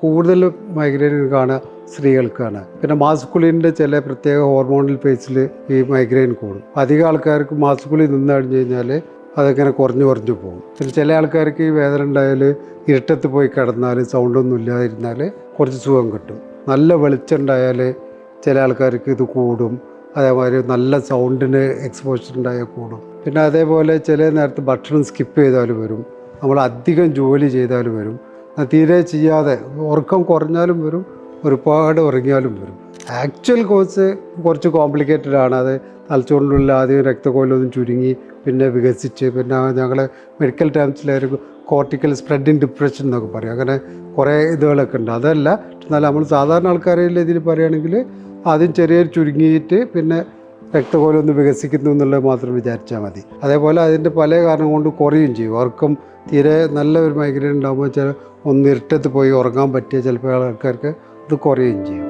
കൂടുതലും മൈഗ്രെയിൻ കാണുക സ്ത്രീകൾക്കാണ്. പിന്നെ മാസ്കുലിൻ്റെ ചില പ്രത്യേക ഹോർമോണൽ ഫേസിൽ ഈ മൈഗ്രെയിൻ കൂടും. അധികം ആൾക്കാർക്ക് മാസ്കുലിൻ നിന്ന് കഴിഞ്ഞ് കഴിഞ്ഞാൽ അതങ്ങനെ കുറഞ്ഞു പോകും. പിന്നെ ചില ആൾക്കാർക്ക് ഈ വേദന ഉണ്ടായാൽ ഇരുട്ടത്ത് പോയി കിടന്നാൽ സൗണ്ടൊന്നും ഇല്ലാതിരുന്നാൽ കുറച്ച് സുഖം കിട്ടും. നല്ല വെളിച്ചം ഉണ്ടായാൽ ചില ആൾക്കാർക്ക് ഇത് കൂടും. അതേമാതിരി നല്ല സൗണ്ടിന് എക്സ്പോഷർ ഉണ്ടായാൽ കൂടും. പിന്നെ അതേപോലെ ചില നേരത്ത് ഭക്ഷണം സ്കിപ്പ് ചെയ്താലും വരും. നമ്മൾ അധികം ജോലി ചെയ്താലും വരും. തീരെ ചെയ്യാതെ ഉറക്കം കുറഞ്ഞാലും വരും, ഒരുപാട് ഉറങ്ങിയാലും വരും. ആക്ച്വൽ കോഴ്സ് കുറച്ച് കോംപ്ലിക്കേറ്റഡ് ആണ്. അത് തലച്ചോറിനുള്ള ആദ്യം രക്തക്കോലൊന്നും ചുരുങ്ങി പിന്നെ വികസിച്ച് പിന്നെ ഞങ്ങൾ മെഡിക്കൽ ടേംസിലായിരിക്കും കോർട്ടിക്കൽ സ്പ്രെഡിങ് ഡിപ്രഷൻ എന്നൊക്കെ പറയും. അങ്ങനെ കുറേ ഇതുകളൊക്കെ ഉണ്ട്. അതല്ല, എന്നാൽ നമ്മൾ സാധാരണ ആൾക്കാരിൽ ഇതിൽ പറയുകയാണെങ്കിൽ ആദ്യം ചെറിയൊരു ചുരുങ്ങിയിട്ട് പിന്നെ രക്തകോലൊന്ന് വികസിക്കുന്നു എന്നുള്ളത് മാത്രം വിചാരിച്ചാൽ മതി. അതേപോലെ അതിൻ്റെ പല കാരണം കൊണ്ട് കുറയും ചെയ്യും. ഉറക്കം തീരെ നല്ല ഒരു മൈഗ്രെയിൻ ഉണ്ടാകുമ്പോൾ ചില ഒന്ന് ഇരുട്ടത്ത് പോയി ഉറങ്ങാൻ പറ്റിയ ചിലപ്പോൾ ആൾക്കാർക്ക് ഇത് കുറയുകയും ചെയ്യും.